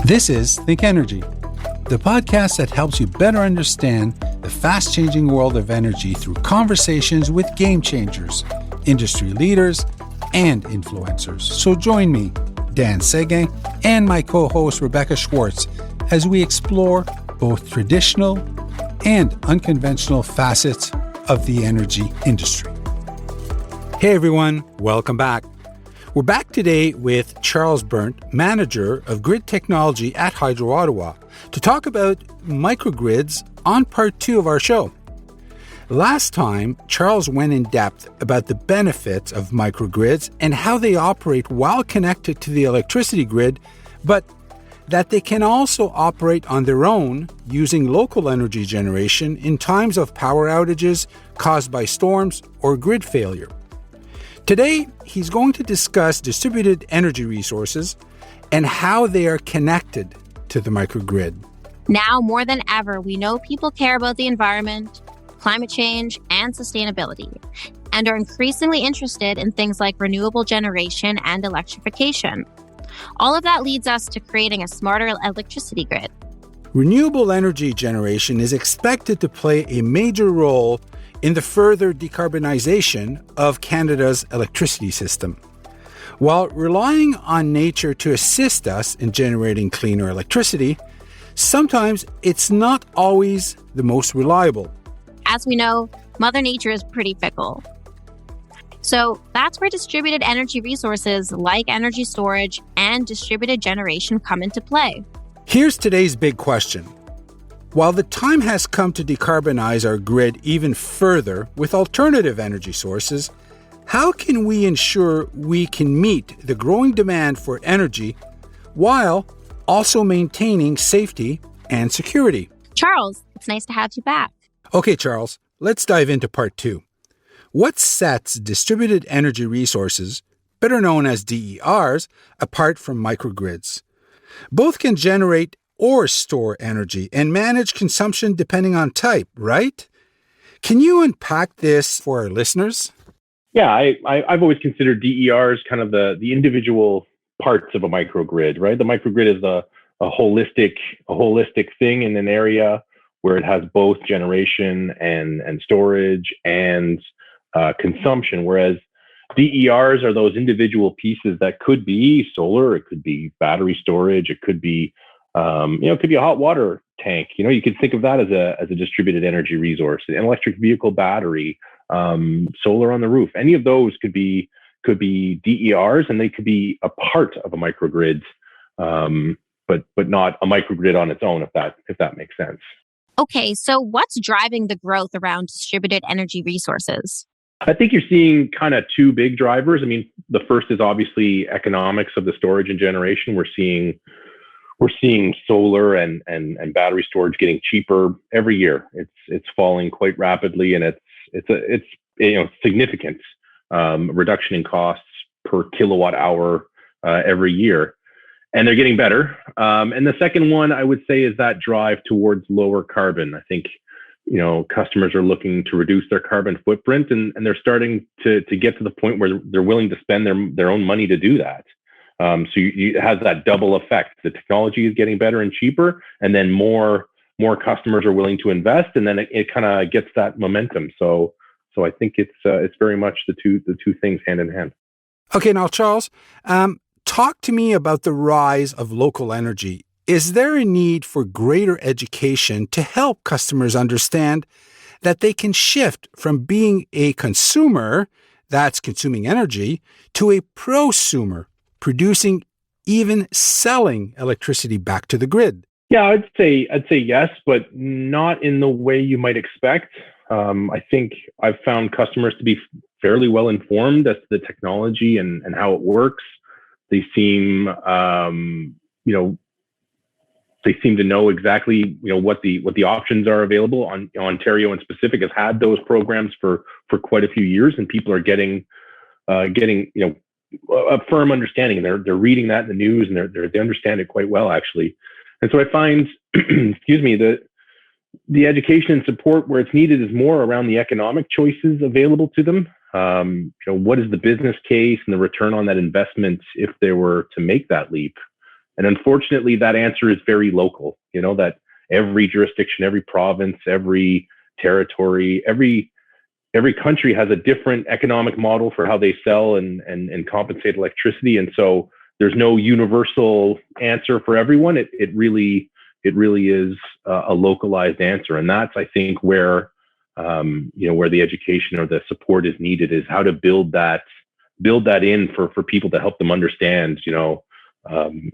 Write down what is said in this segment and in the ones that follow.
This is ThinkEnergy, the podcast that helps you better understand the fast-changing world of energy through conversations with game changers, industry leaders, and influencers. So join me, Dan Sege, and my co-host Rebecca Schwartz as we explore both traditional and unconventional facets of the energy industry. Hey everyone, welcome back. We're back today with Charles Berndt, Manager of Grid Technology at Hydro Ottawa, to talk about microgrids on part 2 of our show. Last time, Charles went in depth about the benefits of microgrids and how they operate while connected to the electricity grid, but that they can also operate on their own using local energy generation in times of power outages caused by storms or grid failure. Today, he's going to discuss distributed energy resources and how they are connected to the microgrid. Now more than ever, we know people care about the environment, climate change, and sustainability, and are increasingly interested in things like renewable generation and electrification. All of that leads us to creating a smarter electricity grid. Renewable energy generation is expected to play a major role in the further decarbonization of Canada's electricity system. While relying on nature to assist us in generating cleaner electricity, sometimes it's not always the most reliable. As we know, Mother Nature is pretty fickle. So that's where distributed energy resources like energy storage and distributed generation come into play. Here's today's big question. While the time has come to decarbonize our grid even further with alternative energy sources, how can we ensure we can meet the growing demand for energy while also maintaining safety and security? Charles, it's nice to have you back. Okay, Charles, let's dive into part 2. What sets distributed energy resources, better known as DERs, apart from microgrids? Both can generate or store energy and manage consumption depending on type, right? Can you unpack this for our listeners? Yeah, I've always considered DERs kind of the individual parts of a microgrid, right? The microgrid is a holistic thing in an area where it has both generation and storage and consumption, whereas DERs are those individual pieces that could be solar, it could be battery storage, it could be it could be a hot water tank. You could think of that as a distributed energy resource, an electric vehicle battery, solar on the roof. Any of those could be DERs, and they could be a part of a microgrid, but not a microgrid on its own, if that makes sense. Okay, so what's driving the growth around distributed energy resources? I think you're seeing kind of two big drivers. I mean, the first is obviously economics of the storage and generation. We're seeing solar and battery storage getting cheaper every year. It's falling quite rapidly, and it's significant reduction in costs per kilowatt hour every year, and they're getting better. And the second one I would say is that drive towards lower carbon. I think customers are looking to reduce their carbon footprint, and they're starting to get to the point where they're willing to spend their own money to do that. So it has that double effect. The technology is getting better and cheaper, and then more customers are willing to invest, and then it kind of gets that momentum. So I think it's very much the two things hand in hand. Okay, now Charles, talk to me about the rise of local energy. Is there a need for greater education to help customers understand that they can shift from being a consumer, that's consuming energy, to a prosumer, producing, even selling electricity back to the grid? Yeah, I'd say yes, but not in the way you might expect. I think I've found customers to be fairly well informed as to the technology and how it works. They seem, they seem to know exactly, what the options are available. Ontario in specific has had those programs for quite a few years, and people are getting a firm understanding. They're reading that in the news, and they understand it quite well, actually. And so I find, the education and support where it's needed is more around the economic choices available to them. What is the business case and the return on that investment if they were to make that leap? And unfortunately, that answer is very local, that every jurisdiction, every province, every territory, every country has a different economic model for how they sell and compensate electricity. And so there's no universal answer for everyone. It really is a localized answer. And that's, I think, where the education or the support is needed, is how to build that in for people to help them understand,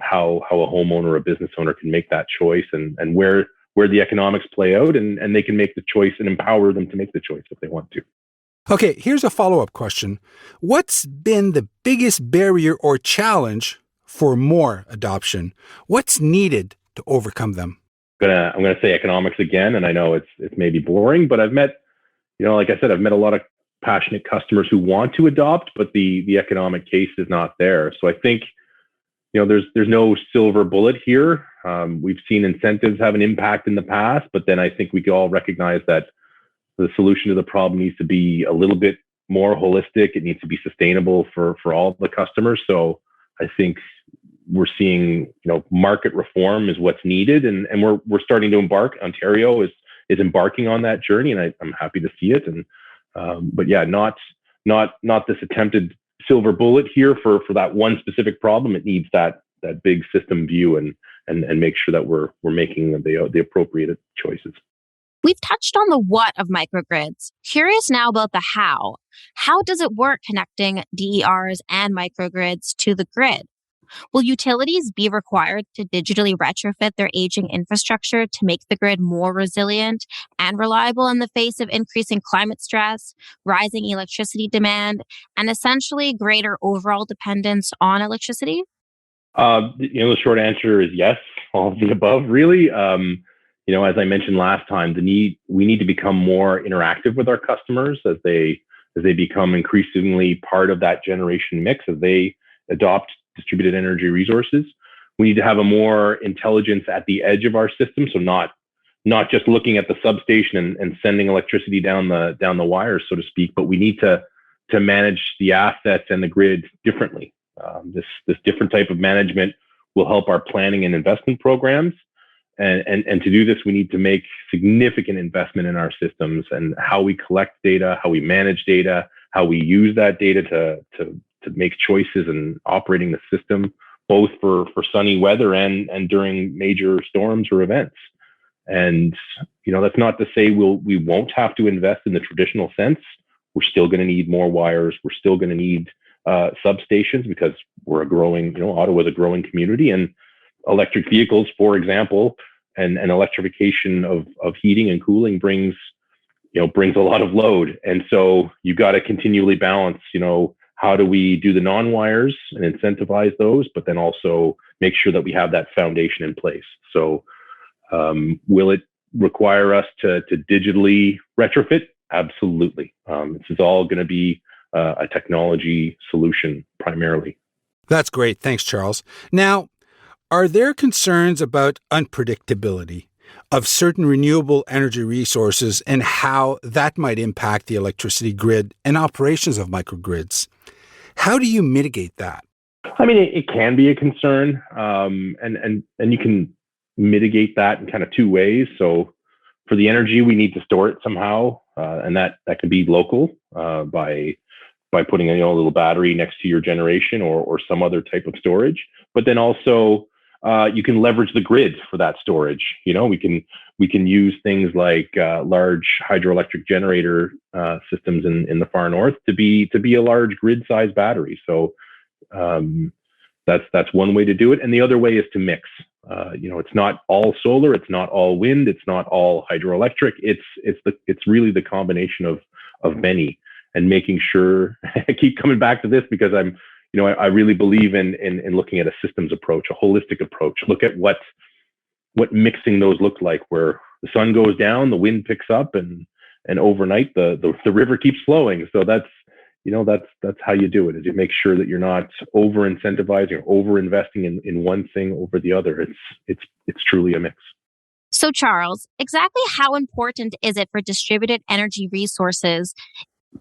how a homeowner or a business owner can make that choice, and where the economics play out, and they can make the choice and empower them to make the choice if they want to. Okay, here's a follow-up question. What's been the biggest barrier or challenge for more adoption? What's needed to overcome them? I'm gonna say economics again, and I know it's maybe boring, but I've met, like I said, I've met a lot of passionate customers who want to adopt, but the economic case is not there. So I think, there's no silver bullet here. We've seen incentives have an impact in the past, but then I think we can all recognize that the solution to the problem needs to be a little bit more holistic. It needs to be sustainable for all the customers. So I think we're seeing, market reform is what's needed, and we're starting to embark. Ontario is embarking on that journey, and I'm happy to see it. And but yeah, not this attempted silver bullet here for that one specific problem. It needs that big system view and make sure that we're making the appropriate choices. We've touched on the what of microgrids. Curious now about the how. How does it work connecting DERs and microgrids to the grid? Will utilities be required to digitally retrofit their aging infrastructure to make the grid more resilient and reliable in the face of increasing climate stress, rising electricity demand, and essentially greater overall dependence on electricity? The short answer is yes, all of the above, really. As I mentioned last time, we need to become more interactive with our customers as they become increasingly part of that generation mix, as they adopt distributed energy resources. We need to have a more intelligence at the edge of our system, so not just looking at the substation and sending electricity down the wires, so to speak, but we need to manage the assets and the grid differently. This different type of management will help our planning and investment programs. And to do this, we need to make significant investment in our systems and how we collect data, how we manage data, how we use that data to make choices and operating the system, both for sunny weather and during major storms or events. And, that's not to say we won't have to invest in the traditional sense. We're still going to need more wires. We're still going to need substations, because we're a growing, Ottawa is a growing community, and electric vehicles, for example, and electrification of heating and cooling brings a lot of load. And so you've got to continually balance, how do we do the non-wires and incentivize those, but then also make sure that we have that foundation in place. So will it require us to digitally retrofit? Absolutely. This is all going to be a technology solution primarily. That's great. Thanks, Charles. Now, are there concerns about unpredictability of certain renewable energy resources and how that might impact the electricity grid and operations of microgrids? How do you mitigate that? I mean, it can be a concern, and you can mitigate that in kind of two ways. So for the energy, we need to store it somehow, and that can be local by putting a little battery next to your generation or some other type of storage. But then also you can leverage the grid for that storage. We can use things like large hydroelectric generator systems in the far north to be a large grid-sized battery. So that's one way to do it, and the other way is to mix. It's not all solar, it's not all wind, it's not all hydroelectric. It's really the combination of many, and making sure. I keep coming back to this because I really believe in looking at a systems approach, a holistic approach. Look at what mixing those look like, where the sun goes down, the wind picks up, and overnight the river keeps flowing. So that's how you do it, is you make sure that you're not over incentivizing or over investing in one thing over the other. It's truly a mix. So Charles, exactly how important is it for distributed energy resources,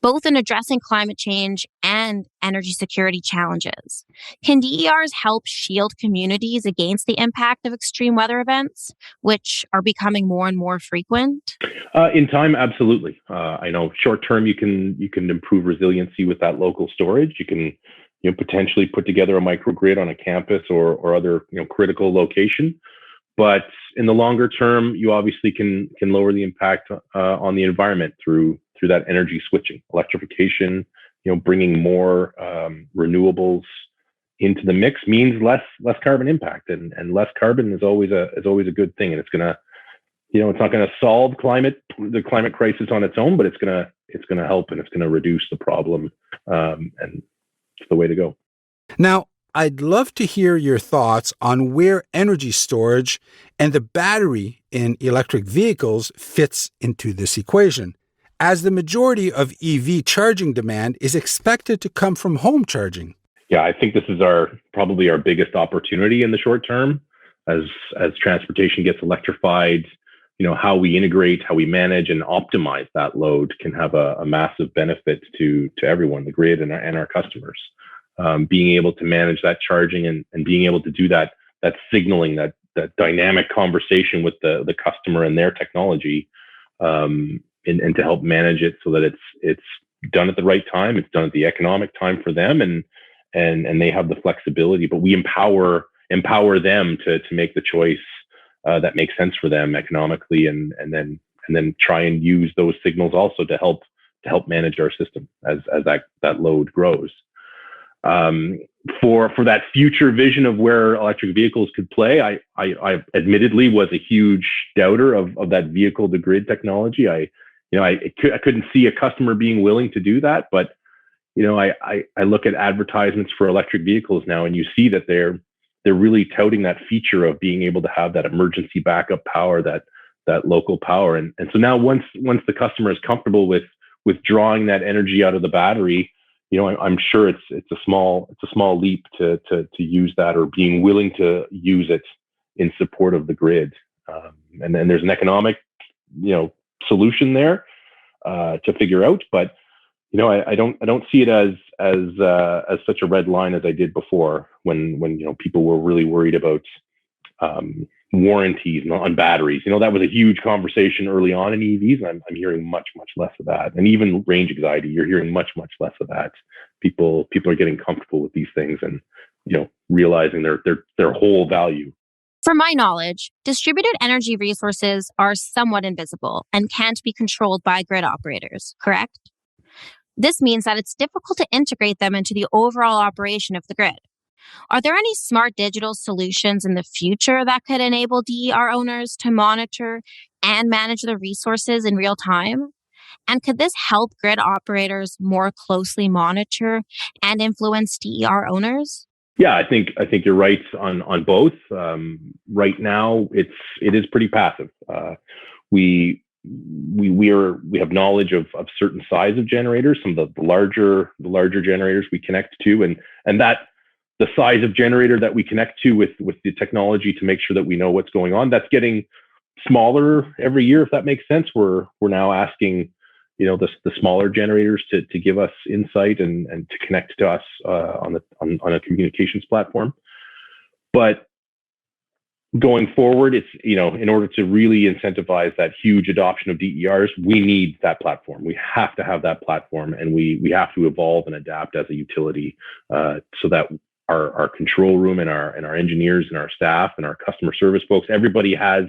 both in addressing climate change and energy security challenges. Can DERs help shield communities against the impact of extreme weather events, which are becoming more and more frequent? In time, absolutely. I know short term you can improve resiliency with that local storage. You can potentially put together a microgrid on a campus or other critical location. But in the longer term, you obviously can lower the impact on the environment through that energy switching, electrification. Bringing more renewables into the mix means less carbon impact, and less carbon is always a good thing. And it's gonna, it's not gonna solve the climate crisis on its own, but it's gonna help, and it's gonna reduce the problem, and it's the way to go. Now, I'd love to hear your thoughts on where energy storage and the battery in electric vehicles fits into this equation, as the majority of EV charging demand is expected to come from home charging. Yeah, I think this is probably our biggest opportunity in the short term, as transportation gets electrified. How we integrate, how we manage and optimize that load can have a massive benefit to everyone, the grid and our customers. Being able to manage that charging and being able to do that signaling, that dynamic conversation with the customer and their technology, and to help manage it so that it's done at the right time, it's done at the economic time for them, and they have the flexibility. But we empower them to make the choice that makes sense for them economically, and then try and use those signals also to help manage our system as that load grows. For that future vision of where electric vehicles could play, I admittedly was a huge doubter of that vehicle to grid technology. I couldn't see a customer being willing to do that, but I look at advertisements for electric vehicles now, and you see that they're really touting that feature of being able to have that emergency backup power, that local power, and so now once the customer is comfortable with drawing that energy out of the battery, I'm sure it's a small leap to use that, or being willing to use it in support of the grid, and then there's an economic solution there to figure out. But I don't see it as such a red line as I did before, when people were really worried about warranties on batteries. That was a huge conversation early on in EVs, and I'm hearing much less of that. And even range anxiety, you're hearing much less of that. People are getting comfortable with these things, and realizing their whole value. From my knowledge, distributed energy resources are somewhat invisible and can't be controlled by grid operators, correct? This means that it's difficult to integrate them into the overall operation of the grid. Are there any smart digital solutions in the future that could enable DER owners to monitor and manage the resources in real time? And could this help grid operators more closely monitor and influence DER owners? Yeah, I think you're right on both. Right now, it is pretty passive. We have knowledge of certain size of generators, some of the larger generators we connect to, and that the size of generator that we connect to with the technology to make sure that we know what's going on, that's getting smaller every year, if that makes sense. We're now asking the smaller generators to give us insight and to connect to us on a communications platform. But going forward, it's in order to really incentivize that huge adoption of DERs, we need that platform. We have to have that platform, and we have to evolve and adapt as a utility, so that our control room and our engineers and our staff and our customer service folks, everybody has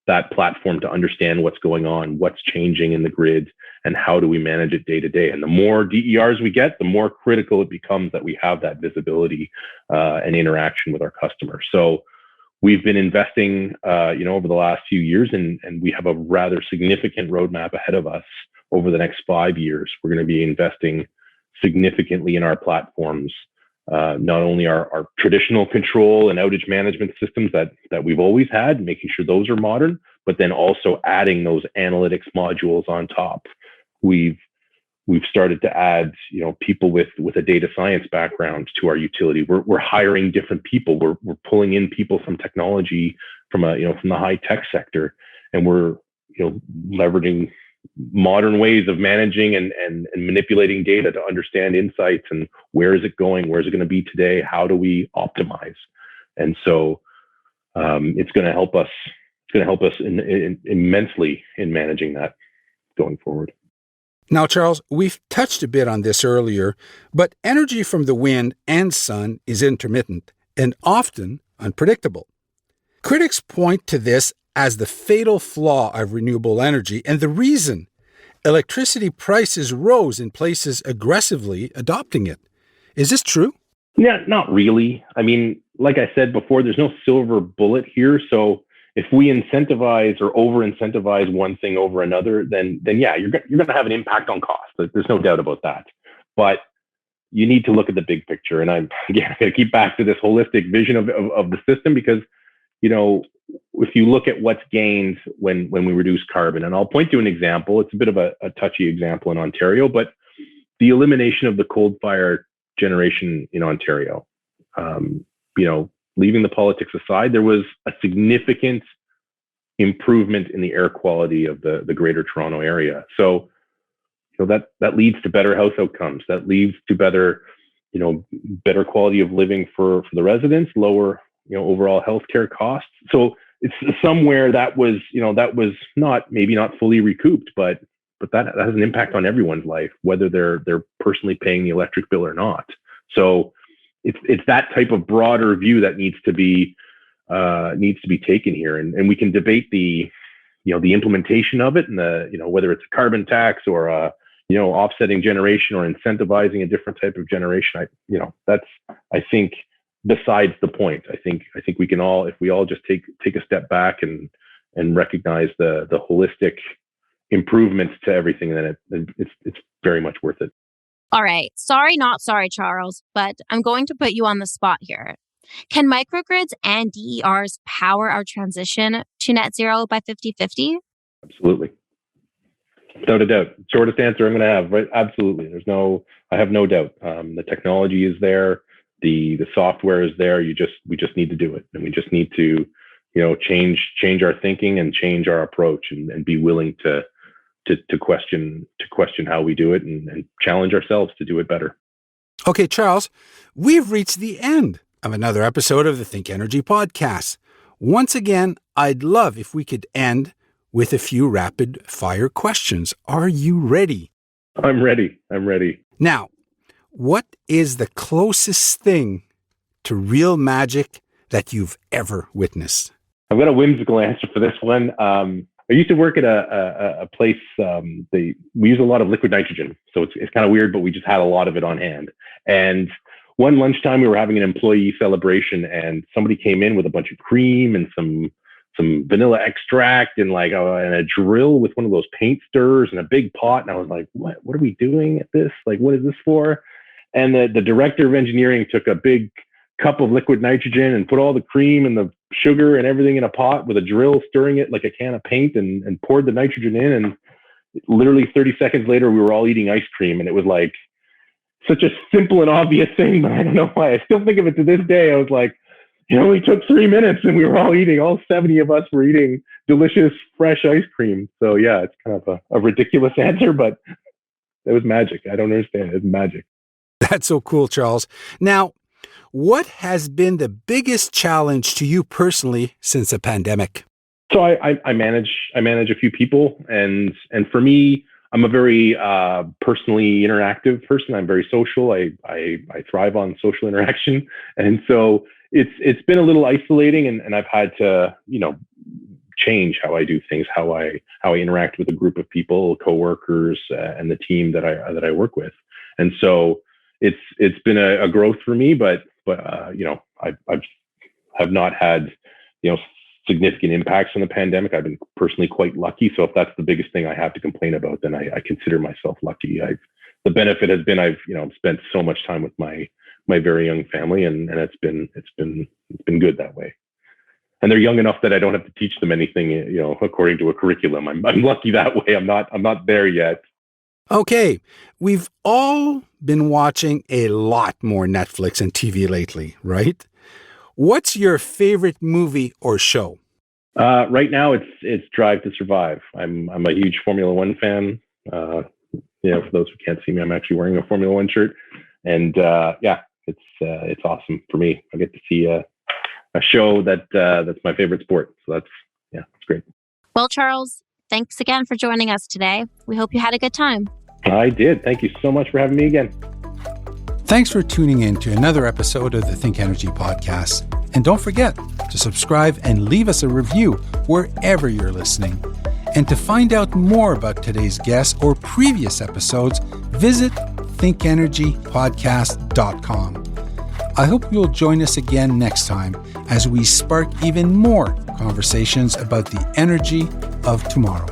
that platform to understand what's going on, what's changing in the grid, and how do we manage it day to day. And the more DERs we get, the more critical it becomes that we have that visibility and interaction with our customers. So we've been investing, over the last few years, and we have a rather significant roadmap ahead of us over the next 5 years. We're going to be investing significantly in our platforms, not only our traditional control and outage management systems that we've always had, making sure those are modern, but then also adding those analytics modules on top. We've started to add, people with a data science background to our utility. We're hiring different people. We're pulling in people from technology, from the high tech sector, and we're leveraging modern ways of managing and manipulating data to understand insights and where is it going, where is it going to be today, how do we optimize. And so it's going to help us. It's going to help us immensely in managing that going forward. Now, Charles, we've touched a bit on this earlier, but energy from the wind and sun is intermittent and often unpredictable. Critics point to this as the fatal flaw of renewable energy and the reason electricity prices rose in places aggressively adopting it. Is this true? Yeah, not really. I mean, like I said before, there's no silver bullet here. So if we incentivize or over-incentivize one thing over another, then yeah, you're going to have an impact on cost. There's no doubt about that. But you need to look at the big picture. And I'm going to keep back to this holistic vision of the system because, you know, if you look at what's gained when we reduce carbon, and I'll point to an example, it's a bit of a touchy example in Ontario, but the elimination of the coal-fired generation in Ontario, you know, leaving the politics aside, there was a significant improvement in the air quality of the Greater Toronto area. So, you know, that leads to better health outcomes. That leads to better quality of living for the residents, lower, you know, overall healthcare costs. So it's somewhere that was not fully recouped, but that has an impact on everyone's life, whether they're personally paying the electric bill or not. So it's that type of broader view that needs to be taken here, and we can debate the implementation of it and whether it's a carbon tax or offsetting generation or incentivizing a different type of generation. That's I think besides the point. I think we can all, if we all just take a step back and recognize the holistic improvements to everything, then it's very much worth it. All right. Sorry, not sorry, Charles, but I'm going to put you on the spot here. Can microgrids and DERs power our transition to net zero by 2050? Absolutely. Without a doubt. Shortest answer I'm going to have, right? Absolutely. I have no doubt. The technology is there. The software is there. We just need to do it. And we just need to, change our thinking and change our approach and be willing to question how we do it and challenge ourselves to do it better. Okay, Charles, we've reached the end of another episode of the ThinkEnergy podcast. Once again, I'd love if we could end with a few rapid fire questions. Are you ready? I'm ready. Now, what is the closest thing to real magic that you've ever witnessed? I've got a whimsical answer for this one. I used to work at a place, we use a lot of liquid nitrogen. So it's kind of weird, but we just had a lot of it on hand. And one lunchtime we were having an employee celebration and somebody came in with a bunch of cream and some vanilla extract and and a drill with one of those paint stirrers and a big pot. And I was like, what are we doing at this? What is this for? And the director of engineering took a big cup of liquid nitrogen and put all the cream and the sugar and everything in a pot with a drill, stirring it like a can of paint and poured the nitrogen in. And literally 30 seconds later, we were all eating ice cream. And it was like such a simple and obvious thing, but I don't know why. I still think of it to this day. I was like, it only took 3 minutes and we were all 70 of us were eating delicious, fresh ice cream. So yeah, it's kind of a ridiculous answer, but it was magic. I don't understand. It's magic. That's so cool, Charles. Now, what has been the biggest challenge to you personally since the pandemic? So I manage a few people, and for me, I'm a very personally interactive person. I'm very social. I thrive on social interaction, and so it's been a little isolating, and I've had to change how I do things, how I interact with a group of people, coworkers, and the team that I work with, and so it's been a growth for me, but I have not had significant impacts from the pandemic. I've been personally quite lucky. So if that's the biggest thing I have to complain about, then I consider myself lucky. The benefit has been I've spent so much time with my very young family, and it's been good that way. And they're young enough that I don't have to teach them anything according to a curriculum. I'm lucky that way. I'm not there yet. Okay, we've all been watching a lot more Netflix and TV lately, right? What's your favorite movie or show? Right now, it's Drive to Survive. I'm a huge Formula One fan. For those who can't see me, I'm actually wearing a Formula One shirt, and it's awesome for me. I get to see a show that's my favorite sport. So it's great. Well, Charles, thanks again for joining us today. We hope you had a good time. I did. Thank you so much for having me again. Thanks for tuning in to another episode of the ThinkEnergy podcast. And don't forget to subscribe and leave us a review wherever you're listening. And to find out more about today's guest or previous episodes, visit thinkenergypodcast.com. I hope you'll join us again next time as we spark even more conversations about the energy of tomorrow.